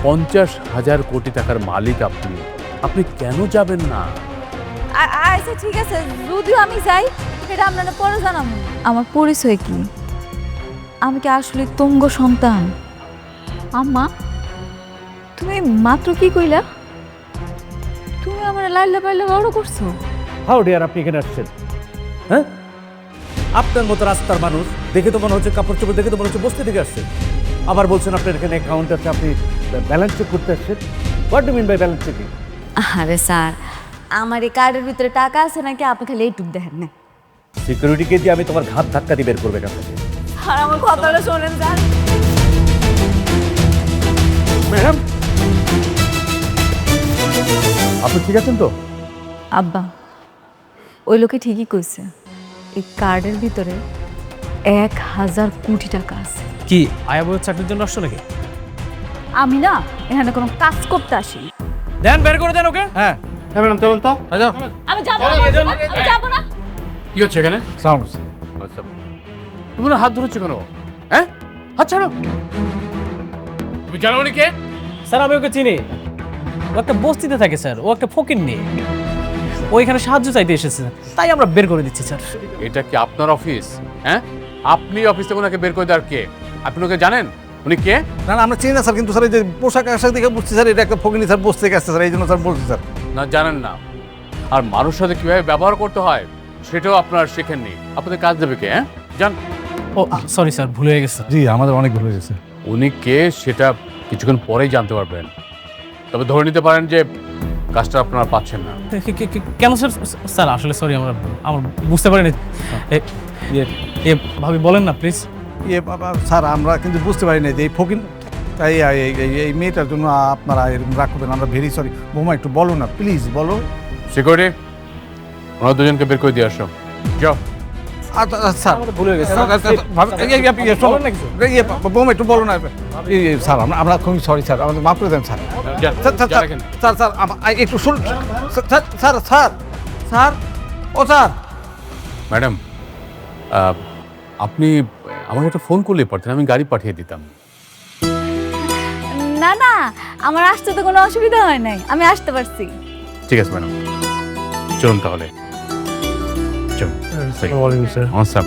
50,000 কোটি টাকার মালিক আপনি, আপনি কেন যাবেন না? আচ্ছা ঠিক আছে, যদিও আমি যাই সেটা আপনারা পরে জানাবো। আমার পরিচয় কি? আমি কি আসলে তুঙ্গ সন্তান? আম্মা, তুমি মাত্র কি কইলা? তুমি আমার লাইলা পাইলা বড় করছো। হাউ ডিয়ার আপনি এখানে আসছেন? হ্যাঁ, আপনার মতো রাস্তার মানুষ দেখে তো মনে হচ্ছে, কাপড় চোপড় দেখে তো মনে হচ্ছে বস্তি থেকে আসছেন। আবার বলছেন আপনার এখানে অ্যাকাউন্ট আছে, আপনি ব্যালেন্স চেক করতে আসছেন। What do mean by balance checking? আরে স্যার, আমার এই কার্ডের ভিতরে টাকা আছে নাকি আপনি খালি এইটুক দেখেন না। সিকিউরিটিকে দিয়ে আমি তোমার ঘাত ধাক্কা দিয়ে বের করবে এখান থেকে। আর আমার কথাটা শোনেন স্যার। ম্যাডাম, আপনি ঠিক আছেন তো? আব্বা, ওই লোকে ঠিকই কইছে, এই কার্ডের ভিতরে 1,000 কোটি টাকা আছে। কি আয়া বউয়ের চাকরির জন্য আসছো নাকি? আমি না এখানে কোনো কাজ করতে আসি। দেন বের করে দেন ওকে। হ্যাঁ ম্যাডাম, চলুন তো। আমি যাবো না, আমি যাবো না। কি হচ্ছে এখানে? সাউন্ড। আচ্ছা, তুমি না হাত ধরেছো কেন? হ্যাঁ, হাত ছাড়ো। তুমি জানো উনি কে? স্যার আমি ওকে চিনি, ও একটা বস্তিতে থাকে স্যার, ও একটা ফকির নেই, ও এখানে সাহায্য চাইতে এসেছে, তাই আমরা বের করে দিচ্ছি স্যার। এটা কি আপনার অফিস? হ্যাঁ, আপনি অফিস থেকে ওনাকে বের করে দেওয়ার কে? আপনি ওকে জানেন? উনি কে? না না, আমরা চিনি না স্যার, কিন্তু স্যার এই যে পোশাক আশাক দেখে বুঝছি স্যার এটা একটা ফকিনি স্যার, বসতে গেছে স্যার, এই জন্য স্যার বলছি স্যার। না, জানেন না। আর মানুষের সাথে কিভাবে ব্যবহার করতে হয় সেটাও আপনার শেখেননি। আপনাদের কাজ দেবে কে? হ্যাঁ, জান। ও সরি স্যার, ভুলে হয়ে গেছে। জি, আমাদের অনেক ভুল হয়ে গেছে। উনি কে সেটা কিছুক্ষণ পরেই জানতে পারবেন। তবে ধরে নিতে পারেন যে কাজটা আপনারা পাচ্ছেন না। কেন স্যার? স্যার আসলে সরি, আমার বুঝতে পারিনি। ভাবি বলেন না প্লিজ। ইয়ে বাবা, স্যার আমরা কিন্তু বুঝতে পারি না যে এই ফকিন, তাই এই মেয়েটার জন্য আপনারা এরকম রাখবেন, আমরা ভেরি সরি। বৌমা একটু বলো না প্লিজ, বলো। সিকিউরিটি, ওনারা দুজনকে বের করে দিয়ে আসো, যাও। স্যার ভুলে গেছে। বৌমা একটু বলো না। স্যার আমরা খুবই সরি স্যার, আমাদের মাফ করে দেন স্যার। যান, স্যার যান এখানে। স্যার স্যার একটু শুনুন স্যার। স্যার স্যার স্যার ও স্যার। ম্যাডাম, আপনি আমাকে একটা ফোন করলেই পারতেন, আমি গাড়ি পাঠিয়ে দিতাম। না না, আমার আসতে তো কোনো অসুবিধা হয় নাই, আমি আসতে পারছি। ঠিক আছে ম্যাডাম, চলুন তাহলে। চলুন। স্যার,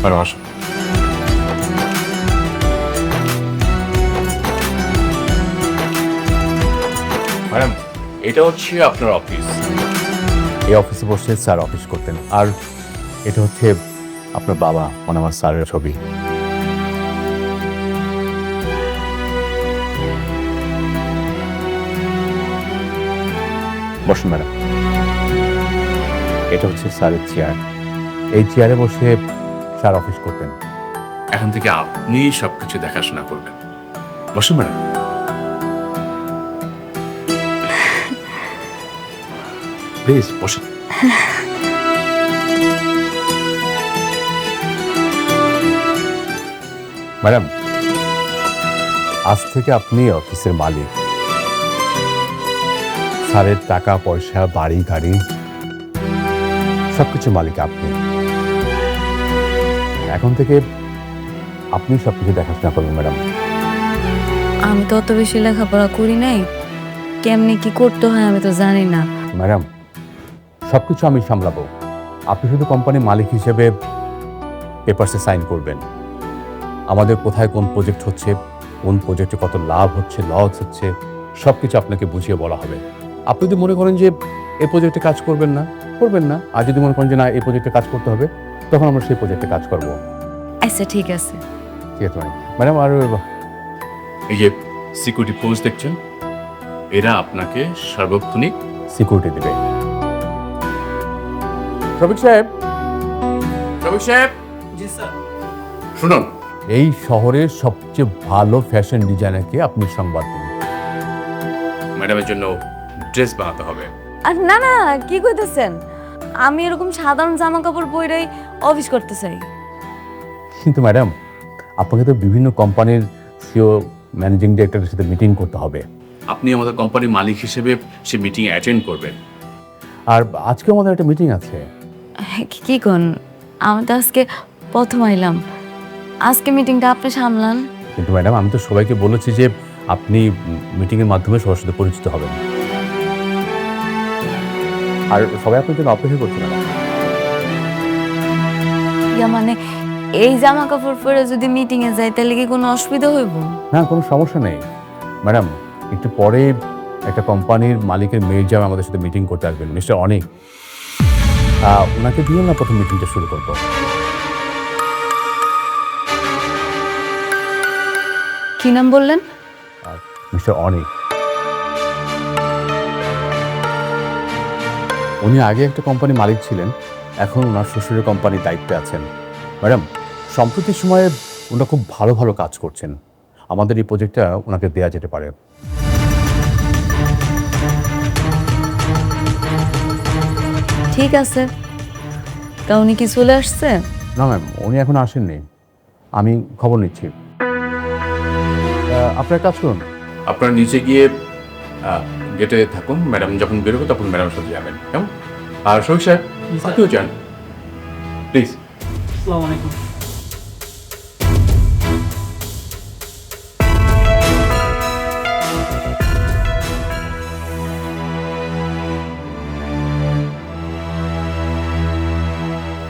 ম্যাডাম আসুন। ম্যাডাম, এটা হচ্ছে আপনার অফিস। এই অফিসে বসে স্যার অফিস করতেন। আর এটা হচ্ছে আপনার বাবা, মানে আমার স্যারের ছবি। বসুন ম্যাডাম। এটা হচ্ছে স্যারের চেয়ার। এই চেয়ারে বসে স্যার অফিস করতেন। এখন থেকে আপনি সবকিছু দেখাশোনা করবেন। বসুন ম্যাডাম। প্লিজ বসুন। ম্যাডাম, আজ থেকে আপনি অফিসের মালিক। স্যারের টাকা পয়সা, বাড়ি গাড়ি সবকিছু মালিক আপনি। এখন থেকে আপনি সবকিছু দেখাশোনা করবেন ম্যাডাম। আমি তো অত বেশি লেখাপড়া করি নাই, কেমনি কি করতে হয় আমি তো জানি না। ম্যাডাম, সবকিছু আমি সামলাবো। আপনি শুধু কোম্পানির মালিক হিসেবে পেপারসে সাইন করবেন। আমাদের কোথায় কোন প্রজেক্ট হচ্ছে, কোন প্রজেক্টে কত লাভ হচ্ছে, লস হচ্ছে, সবকিছু আপনাকে বুঝিয়ে বলা হবে। আপনি যদি মনে করেন যে এই প্রজেক্টে কাজ করবেন না, আর যদি মনে করেন যে না এই প্রজেক্টে কাজ করতে হবে, তখন আমরা সেই প্রজেক্টে কাজ করবো। আচ্ছা ঠিক আছে। ঠিক আছে ম্যাডাম। আর এই যে সিকিউরিটি ফোর্স দেখছেন, এরা আপনাকে সার্বক্ষণিক সিকিউরিটি দেবে। রবিক সাহেব, জি স্যার। শুনুন, এই শহরের সবচেয়ে ভালো ফ্যাশন ডিজাইনারকে আপনি সংবাদ দিন। ম্যাডামের জন্য ড্রেস বানাতে হবে। আর না না, কি কইতেছেন? আমি এরকম সাধারণ জামা কাপড় পরেই অফিস করতে চাই। কিন্তু ম্যাডাম, আপনাকে তো বিভিন্ন কোম্পানির সিও, ম্যানেজিং ডিরেক্টরের সাথে মিটিং করতে হবে। আপনি আমাদের কোম্পানির মালিক হিসেবে সে মিটিং অ্যাটেন্ড করবেন। আর আজকে আমাদের একটা মিটিং আছে। কি কোন? আমি তো আজকে প্রথম আইলাম, আজকে মিটিংটা আপনি সামলান। কিন্তু ম্যাডাম, আমি তো সবাইকে বলেছি যে আপনি মিটিংয়ের মাধ্যমে সবার সাথে পরিচিত হবেন, আর সবাই আপনার জন্য অপেক্ষা করছে ম্যাডাম। ইয়া মানে এই জামা কাপড় পরে যদি মিটিং এ যাই তাহলে কি কোনো অসুবিধা হইব? না, কোনো সমস্যা নেই ম্যাডাম। একটু পরে একটা কোম্পানির মালিকের মেয়ের জামা আমাদের সাথে মিটিং করতে আসবেন, মিস্টার অনিক। ওনাকে দিয়ে আমরা প্রথম মিটিংটা শুরু করবো। কি নাম বললেন? মিস্টার অনিক। উনি আগে একটা কোম্পানির মালিক ছিলেন, এখন ওনার শ্বশুরের কোম্পানির দায়িত্বে আছেন। ম্যাডাম, সম্প্রতি সময়ে ওনারা খুব ভালো ভালো কাজ করছেন। আমাদের এই প্রজেক্টটা ওনাকে দেওয়া যেতে পারে। ঠিক আছে, তা উনি কি চলে আসছে? না ম্যাম, উনি এখন আসেননি, আমি খবর নিচ্ছি। আপনার কাজ করুন, আপনারা নিচে গিয়ে গেটে থাকুন। ম্যাডাম যখন বেরোবে তখন ম্যাডামের সাথে যাবেন, কেমন? আর শোক সাহেব, আপনিও যান প্লিজ। আসসালামু আলাইকুম।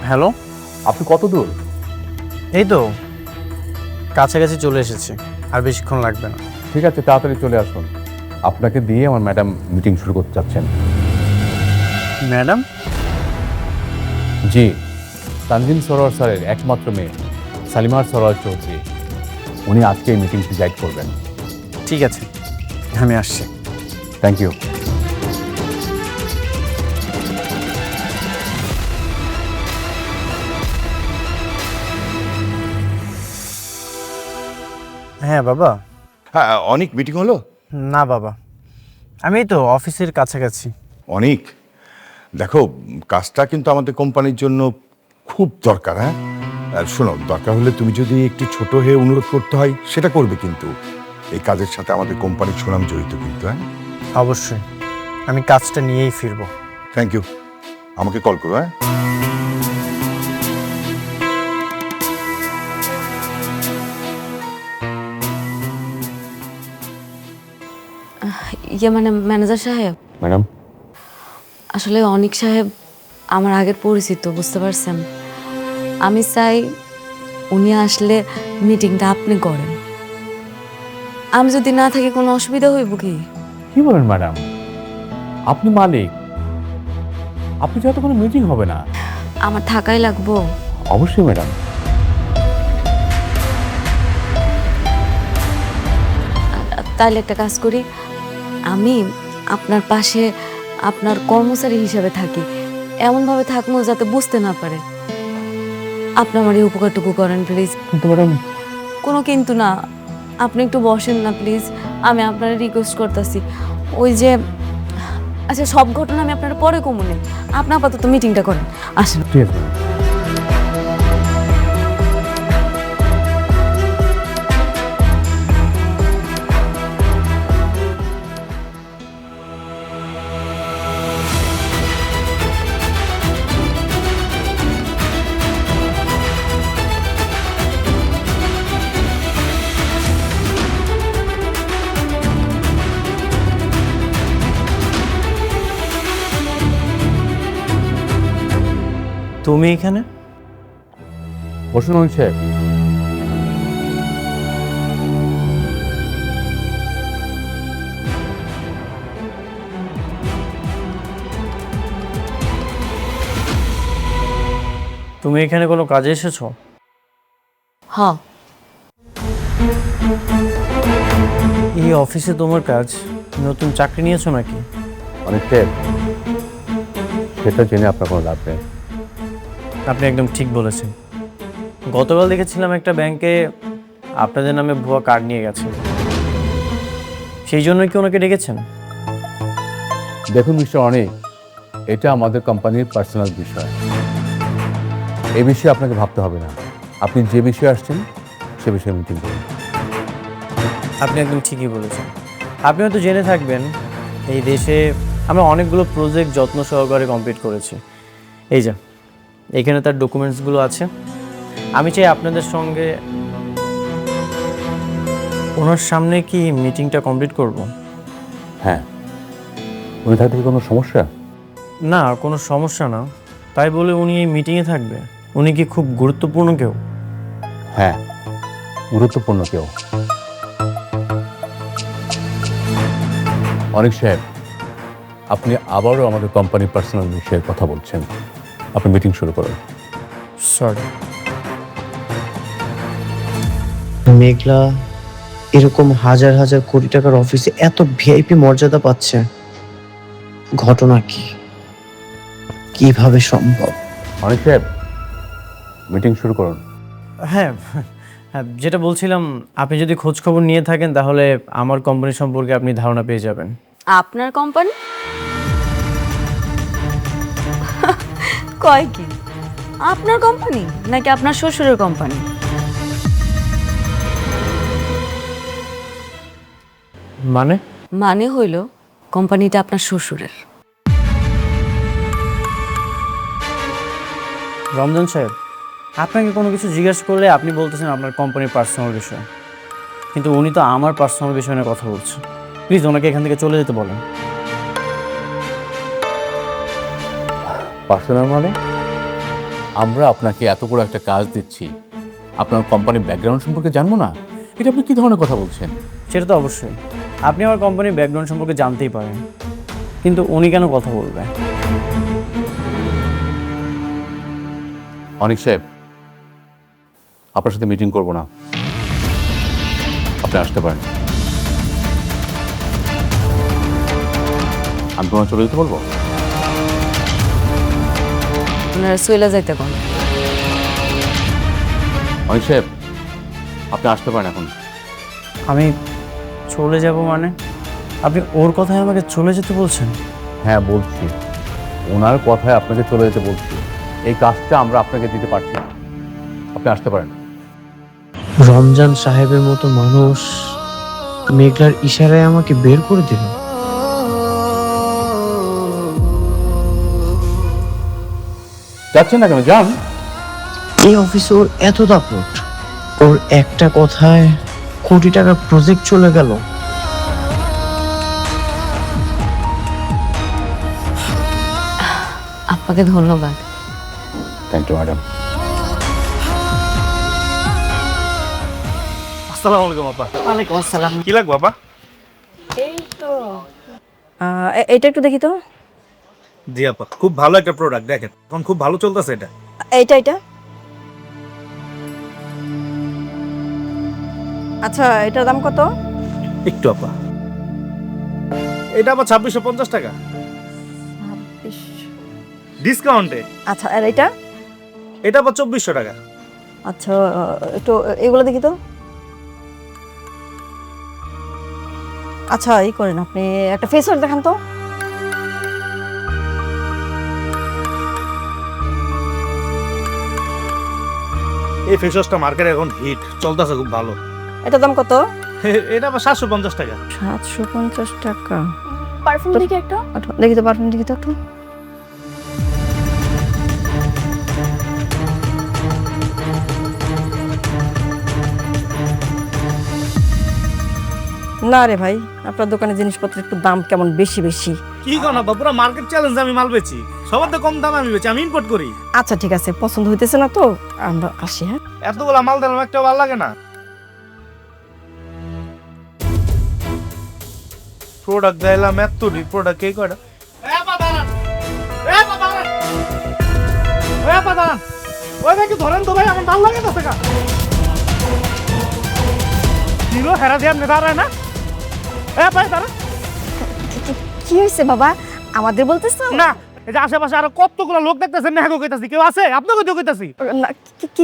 হ্যালো, আপনি কত দূর? এই তো কাছাকাছি চলে এসেছি, আর বেশিক্ষণ লাগবে না। ঠিক আছে, তাড়াতাড়ি চলে আসুন। আপনাকে দিয়ে আমার ম্যাডাম মিটিং শুরু করতে চাচ্ছেন। ম্যাডাম? জি, তানজিম সরোয়ার স্যারের একমাত্র মেয়ে সালিমার সরোয়ার চৌধুরী, উনি আজকে এই মিটিংটি গাইড করবেন। ঠিক আছে, আমি আসছি। Thank you. হ্যাঁ বাবা। হ্যাঁ, অনেক মিটিং হলো? না বাবা, আমি এই তো অফিসের কাছাকাছি। অনেক, দেখো কাজটা কিন্তু আমাদের কোম্পানির জন্য খুব দরকার। হ্যাঁ, আর শোনো, দরকার হলে তুমি যদি একটু ছোট হয়ে অনুরোধ করতে হয় সেটা করবে, কিন্তু এই কাজের সাথে আমাদের কোম্পানির সুনাম জড়িত কিন্তু। হ্যাঁ অবশ্যই, আমি কাজটা নিয়েই ফিরবো। থ্যাংক ইউ, আমাকে কল করো। হ্যাঁ, ইয়ে মানে ম্যানেজার সাহেব, ম্যাডাম, আসলে অনিক সাহেব আমার আগের পরিচিত, বুঝতে পারছেন। আমি চাই উনি আসলে মিটিংটা আপনি করেন। আমি যদি না থাকি কোনো অসুবিধা হইব কি? কি বলেন ম্যাডাম? আপনি মালিক, আপনি যত কোনো মিটিং হবে না। আমার থাকাই লাগবো। অবশ্যই ম্যাডাম। তাহলে একটা কাজ করি, আমি আপনার পাশে আপনার কর্মচারী হিসাবে থাকি, এমনভাবে থাকবো যাতে বুঝতে না পারে। আপনি আমার এই উপকারটুকু করেন প্লিজ। কিন্তু ম্যাডাম, কোনো কিন্তু না, আপনি একটু বসেন না প্লিজ, আমি আপনার রিকোয়েস্ট করতেছি। ওই যে আচ্ছা, সব ঘটনা আমি আপনার পরে কমুনে, আপনি আপাতত মিটিংটা করেন, আসেন। ঠিক আছে ম্যাডাম। তুমি এখানে? বসুন অনিক সাহেব। তুমি এখানে কোনো কাজে এসেছো? হ্যাঁ, এই অফিসে তোমার কাজ? নতুন চাকরি নিয়েছো নাকি? অনেক সেটা জেনে আপনার কোনো লাভ নেই। আপনি একদম ঠিক বলেছেন। গতকাল দেখেছিলাম একটা ব্যাংকে আপনাদের নামে ভুয়া কার্ড নিয়ে গেছে, সেই জন্যই কি ওনাকে ডেকেছেন? দেখুন মিস্টার অনেক, এটা আমাদের কোম্পানির পার্সোনাল বিষয়। এই বিষয়ে আপনাকে ভাবতে হবে না। আপনি যে বিষয়ে আসছেন সে বিষয়ে মিটিং করুন। আপনি একদম ঠিকই বলেছেন। আপনি হয়তো জেনে থাকবেন এই দেশে আমরা অনেকগুলো প্রজেক্ট যত্ন সহকারে কমপ্লিট করেছি। এই যে এখানে তার ডকুমেন্টসগুলো আছে। আমি চাই আপনাদের সঙ্গে ওনার সামনে কি মিটিংটা কমপ্লিট করব? হ্যাঁ, উনি থাকতে কি কোনো সমস্যা? না, কোনো সমস্যা না। তাই বলে উনি এই মিটিংয়ে থাকবে? উনি কি খুব গুরুত্বপূর্ণ কেউ? হ্যাঁ, গুরুত্বপূর্ণ কেউ। অনেক সাহেব, আপনি আবারও আমাদের কোম্পানির পার্সোনাল বিষয়ে কথা বলছেন। আপনি মিটিং শুরু করুন। সরি। মেঘলা এরকম হাজার হাজার কোটি টাকার অফিসে এত ভিআইপি মর্যাদা পাচ্ছে, ঘটনা কি, কিভাবে সম্ভব? অনেক সাহেব, মিটিং শুরু করুন। হ্যাঁ হ্যাঁ, যেটা বলছিলাম, আপনি যদি খোঁজ খবর নিয়ে থাকেন তাহলে আমার কোম্পানি সম্পর্কে আপনি ধারণা পেয়ে যাবেন। আপনার কোম্পানি? কয় কি আপনার কোম্পানি নাকি আপনার শ্বশুরের কোম্পানি? মানে? মানে হইল কোম্পানিটা আপনার শ্বশুরের। রমজান সাহেব, আপনাকে কোনো কিছু জিজ্ঞাসা করলে আপনি বলতেছেন আপনার কোম্পানির পার্সোনাল বিষয়, কিন্তু উনি তো আমার পার্সোনাল বিষয় নিয়ে কথা বলছেন। প্লিজ ওনাকে এখান থেকে চলে যেতে বলেন। পার্সোনাল মানে? আমরা আপনাকে এত বড় একটা কাজ দিচ্ছি, আপনার কোম্পানির ব্যাকগ্রাউন্ড সম্পর্কে জানবো না? এটা আপনি কি ধরনের কথা বলছেন? সেটা তো অবশ্যই, আপনি আমার কোম্পানির ব্যাকগ্রাউন্ড সম্পর্কে জানতেই পারেন, কিন্তু উনি কেন কথা বলবে? অনেক সাহেব, আপনার সাথে মিটিং করব না, আপনি আসতে পারেন। আমি তোমার চলে যেতে বলবো? আপনারা সইলা যাইতে কোন? অনেক সাহেব, আপনি আসতে পারেন এখন। আমি চলে যাব মানে? আপনি ওর কথায় আমাকে চলে যেতে বলছেন? হ্যাঁ বলছি, ওনার কথায় আপনাকে চলে যেতে বলছি। এই কাজটা আমরা আপনাকে দিতে পারছি না, আপনি আসতে পারেন। রমজান সাহেবের মতো মানুষ মেঘলার ইশারায় আমাকে বের করে দিল। যাচ্ছেন না কেন? যান। এই অফিসে ওর এত দাপট, ওর একটা কথায় কোটি টাকার প্রজেক্ট চলে গেল। আপনাকে ধন্যবাদ। Thank you madam. আসসালামু আলাইকুম আপা। ওয়ালাইকুম আসসালাম। কি লাগবে আপা? এটা একটু দেখি তো। জি আপা, খুব ভালো একটা প্রোডাক্ট, দেখেন এখন খুব ভালো চলতেছে এটা। এটা আচ্ছা, এটার দাম কত? একটু আপা, এটা আবার 2650 টাকা ডিসকাউন্টে। আচ্ছা, আর এটা? এটা আবার 2400 টাকা। আচ্ছা, একটু এগুলো দেখি তো। আচ্ছা, এই করেন, আপনি একটা ফেস ওয়াশ দেখান তো। এই ফেস ওয়াশটা মার্কেটে এখন হিট চলতেছে, খুব ভালো। এটার দাম কত? এটা আবার 750 টাকা। 750 টাকা। পারফিউম দেখি একটা। দেখি তো, পারফিউম দেখি তো একটু। না রে ভাই, আপনার দোকানে জিনিসপত্রের একটু দাম কেমন বেশি বেশি। কি কোন আপা, পুরো মার্কেট চ্যালেঞ্জ আমি মাল বেচি, সবার তো কম দামে আমি বেচি, আমি ইম্পোর্ট করি। আচ্ছা ঠিক আছে, পছন্দ হইতেছে না তো আমরা আসি। হ্যাঁ, এতগুলা মাল দিলাম, একটা ভালো লাগে না। প্রোডাক্ট দিলাম এত প্রোডাক্ট কে কয়টা? ওই ভাই ধরেন তো ভাই, আমার মাল লাগে তো টাকা কিলো হেরা দিয়ে আপনি দাঁড়ায় না? ভাই দাঁড়া কি হয়েছে বাবা, আমাদের বলতেছো? না, এই যে আশেপাশে আরো কতগুলো লোক দেখতেছেন না, হ্যাঁ কইতাছি কেউ আছে? আপনাকে তো কইতাছি। না, কি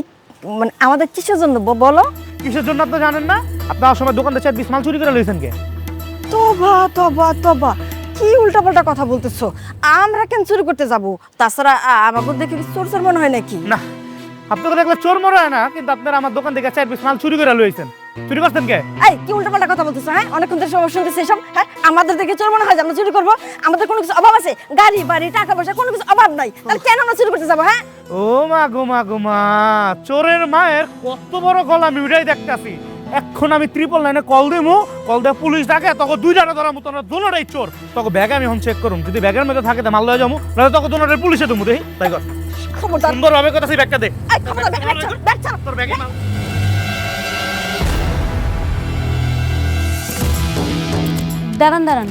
মানে আমাদের কিসের জন্য বলো? কিসের জন্য আপনি জানেন না? আপনার সময় দোকান থেকে 20 মাল চুরি করে লইছেন কে? তবা তবা তবা, কি উল্টাপাল্টা কথা বলতেছো? আমরা কেন চুরি করতে যাব? তাছাড়া আমাকে দেখে কি চোর চোর মনে হয় নাকি? না, আপনাকে দেখলে চোর মনে হয় না, কিন্তু আপনারা আমার দোকান থেকে 4-20 মাল চুরি করে লইছেন। চুরি করছেন কে? এই কি উল্টাপাল্টা কথা বলতেছো? হ্যাঁ, অনেকক্ষণ ধরে সমস্যা শুনতেছি এসব। হ্যাঁ, আমাদের দেখে চোর মনে হয় যে আমরা চুরি করবো? আমাদের কোনো কিছু অভাব আছে? গাড়ি বাড়ি টাকা পয়সা কোনো কিছু অভাব নাই, তাহলে কেন আমরা চুরি করতে যাবো? হ্যাঁ, ও মা গো মা গো মা, চোরের মায়ের কত বড় গলা আমি উড়াই দেখতেছি। এখন আমি 999 কল দেবো, কল দিয়ে পুলিশ ডাকে, তখন দুইটারে ধরার মতো দুটোটাই চোর। তখন ব্যাগ আমি এখন চেক করুম, যদি ব্যাগের মধ্যে থাকে মাল লয়ে যাবো, নাহলে তখন দুটোটাই পুলিশে দেবো। দেখি তাই কর, খবরদার। সুন্দর ভাবে কথা ব্যাগটা দে। এই খবরদার, ব্যাগ ছাড়, ব্যাগ ছাড়। তোর ব্যাগে মাল। দাঁড়ান দাঁড়ান,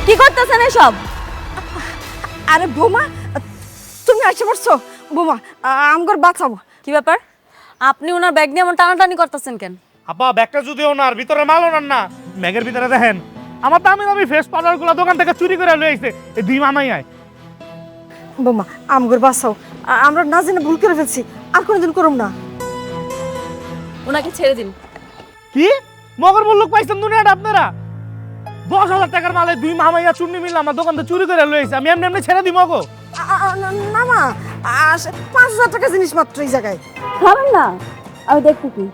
কি করতেছেন এসব? আরে বোমা, তুমি আসে পড়ছো? বোমা, আমগর বাঁচাবো। কি ব্যাপার? আপনি ওনার ব্যাগ নিয়ে এমন টানাটানি করতেছেন কেন? আপা ব্যাগটা যদি ওনার ভিতরে মাল ওনার না, ব্যাগের ভিতরে দেখেন আমার দামি দামি ফেস পাউডার গুলো দোকান থেকে চুরি করে লয়ে আইছে। এই দুই মামাই আয়। বোমা, আমগর বাঁচাও, আমরা না জেনে ভুল করে ফেলছি, আর কোনোদিন করুম না। ওনাকে ছেড়ে দিন। কি মগর মুল্লুক পাইছেন দুনিয়াটা আপনারা? 10,000 টাকার মালে দুই মামাইয়া চুন্নি মিললে আমার দোকান থেকে চুরি করে লয়ে আইছে। আমি এমনি এমনি ছেড়ে দিব গো? না মা, 5,000 টাকা জিনিস মাত্র এই জায়গায়। খাবেন না? আমি দেখতে কি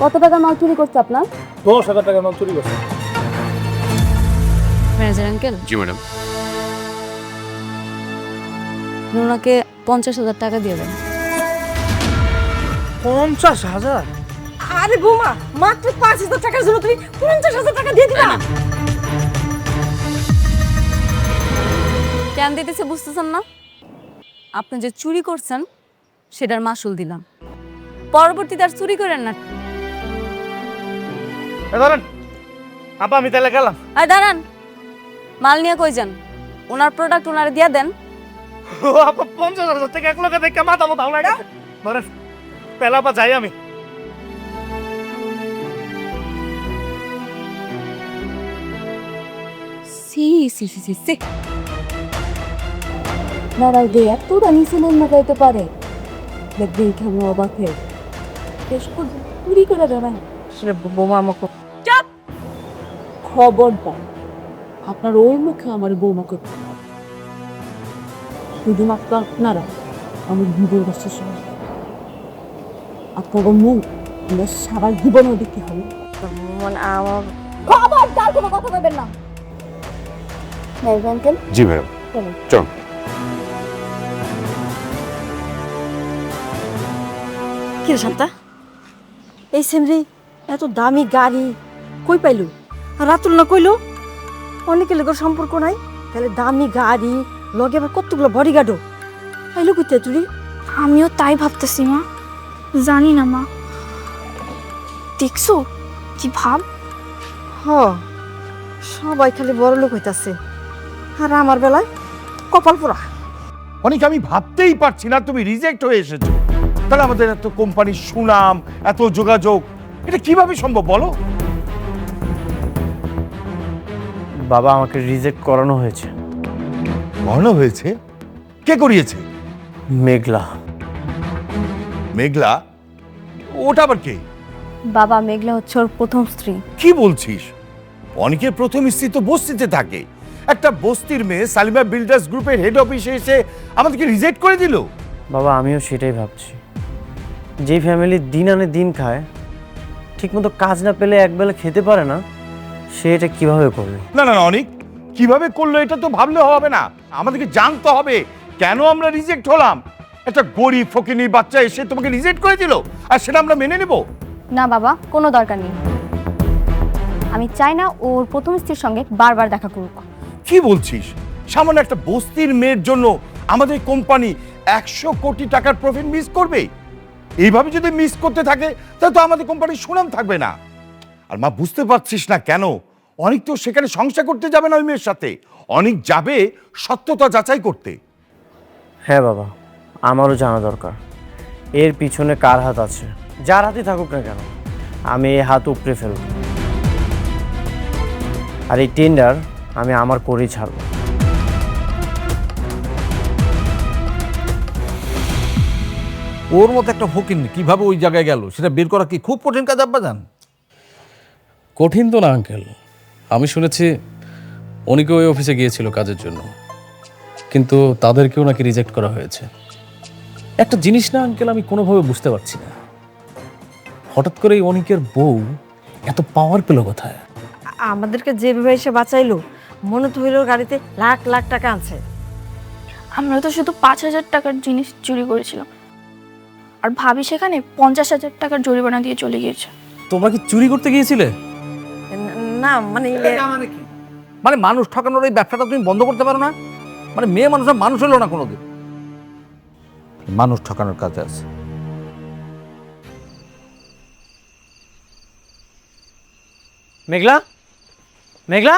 কত টাকা মাল চুরি করছে আপনার? 10,000 টাকার মাল চুরি করছে। ম্যানেজার আঙ্কেল, জি ম্যাডাম। ওনাকে 50,000 টাকা দিয়ে দেন। 50,000? আরে বোমা, মাত্র 5,000 টাকার জন্য তুমি 50,000 টাকা দিয়ে দিবা? কেন দিতেছে বুঝতেছেন না? আপনি যে চুরি করছেন সেটার মাসুল দিলাম, পরবর্তীতে আর চুরি করেন না। ধরেন আপা, আমি তাহলে গেলাম। আর দাঁড়ান, মাল নিয়ে কই যান? ওনার প্রোডাক্ট ওনারে দিয়ে দেন। ও আপা, 50,000 টাকা এক লোকে দেখে মাথা মতো হাওলা গেছে। ধরেন পেলা আপা, যাই আমি। সি সি সি সি সি, দাঁড়াই দে, এত দামি সিনেমা না গাইতে পারে? দেখবি কেমন অবাক হয়ে বেশ চুরি করে দাঁড়ায়। বোমা আমাকে খবরদার আপনার ওই মুখে আমার বৌমা করতে হবে। শুধুমাত্র আপনারা আমি ভিডিও বসে সময় আপনার মুখ আমরা সারা জীবনও দিতে হবে। মানে আমার খবরদার কোনো কথা বলবেন না। আঙ্কেল, জি ম্যাডাম, চলুন। চল। কি রে শান্তা, এই সেমরি এত দামি গাড়ি কই পাইলু? আর রাতুল না কইলো অনেকের লোকের সম্পর্ক নাই, তাহলে দামি গাড়ি লগে আবার কতগুলো বডিগার্ডও পাইলু কইতে তুই? আমিও তাই ভাবতেছি মা, জানি না মা। দেখছো কি ভাব? হ, সবাই খালি বড় লোক হইতাছে, আর আমার বেলায় কপাল পোড়া। অনেক আমি ভাবতেই পারছি না তুমি রিজেক্ট হয়ে এসেছো। তাহলে আমাদের এত কোম্পানির সুনাম, এত যোগাযোগ, এটা কিভাবে সম্ভব বলো? বাবা, আমাকে রিজেক্ট করানো হয়েছে। করানো হয়েছে? কে করিয়েছে? মেঘলা। মেঘলা? ওটা আবার কে? বাবা, মেঘলা হচ্ছে ওর প্রথম স্ত্রী। কি বলছিস? অনেকের প্রথম স্ত্রী তো বস্তিতে থাকে। একটা বস্তির মেয়ে সালিমা বিল্ডার্স গ্রুপের হেড অফিসে এসে আমাদেরকে রিজেক্ট করে দিল। বাবা, আমিও সেটাই ভাবছি। যেই ফ্যামিলি দিন আনে দিন খায়, ঠিকমতো কাজ না পেলে একবেলা খেতে পারে না, সে এটা কিভাবে করবে? না না না, অনেক কিভাবে করলো এটা তো ভাবলে হবে না, আমাদেরকে জানতে হবে কেন আমরা রিজেক্ট হলাম। একটা গরিব ফকিনীর বাচ্চা এসে তোমাকে রিজেক্ট করে দিল, আর সেটা আমরা মেনে নেব? না বাবা, কোনো দরকার নেই। আমি চাই না ওর প্রথম স্ত্রীর সঙ্গে বারবার দেখা করুক। কি বলছিস? সামান্য একটা বস্তির মেয়ের জন্য আমাদের কোম্পানি 100 কোটি টাকার প্রফিট মিস করবে? এইভাবে যদি মিস করতে থাকে তাহলে তো আমাদের কোম্পানির সুনাম থাকবে না। আর মা, বুঝতে পারছিস না কেন অনেক তো সেখানে সংসার করতে যাবে না ওই মেয়ের সাথে, অনেক যাবে সত্যতা যাচাই করতে। হ্যাঁ বাবা, আমারও জানা দরকার এর পিছনে কার হাত আছে। যার হাতে থাকুক না কেন, আমি এই হাত উপড়ে ফেলব, আর এই টেন্ডার আমি আমার করেই ছাড়ব। ওর মতো একটা ফকির কিভাবে ওই জায়গায় গেল সেটা বের করা কি খুব কঠিন কাজ আব্বাজান? কঠিন তো না আঙ্কেল, আমি শুনেছি অনেকে ওই অফিসে গিয়েছিল কাজের জন্য, কিন্তু তাদেরকেও নাকি রিজেক্ট করা হয়েছে। একটা জিনিস না আঙ্কেল, আমি কোনোভাবে বুঝতে পারছি না, হঠাৎ করে অনেকের বউ এত পাওয়ার পেল কোথায়? আমাদেরকে যেভাবে এসে বাঁচাইলো, মনে তো হইলো গাড়িতে লাখ লাখ টাকা আনছে। আমরা তো শুধু 5,000 টাকার জিনিস চুরি করেছিলাম, আর ভাবি সেখানে 50,000 টাকার জরিমানা দিয়ে চলে গিয়েছে। তোমরা কি চুরি করতে গিয়েছিলে? না মানে মানে মানুষ ঠকানোর এই ব্যবসাটা তুমি বন্ধ করতে পারো না? মানে মেয়ে মানুষের মানুষ হলো না কোনোদিন, মানুষ ঠকানোর কাজে আছে। মেঘলা, মেঘলা,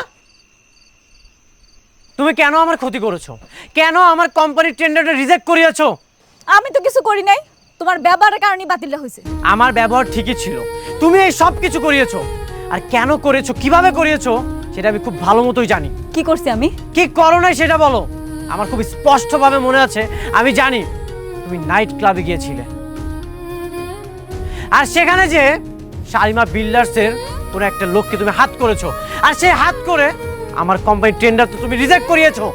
তুমি কেন আমার ক্ষতি করেছো? কেন আমার কোম্পানির টেন্ডারটা রিজেক্ট করিয়েছো? আমি তো কিছু করি নাই, তোমার ব্যবহারের কারণে বাতিলটা হয়েছে। আমার ব্যবহার ঠিকই ছিল, তুমি এই সব কিছু করিয়েছো। আর কেন করেছো, কিভাবে করিয়েছো সেটা আমি খুব ভালো মতোই জানি। কি করছি আমি? কি করো নাই সেটা বলো। আমার খুব স্পষ্টভাবে মনে আছে, আমি জানি তুমি নাইট ক্লাবে গিয়েছিলে, আর সেখানে যে শালিমা বিল্ডার্সের কোনো একটা লোককে তুমি হাত করেছো, আর সেই হাত করে আমার কোম্পানির টেন্ডার তো তুমি রিজেক্ট করিয়েছো।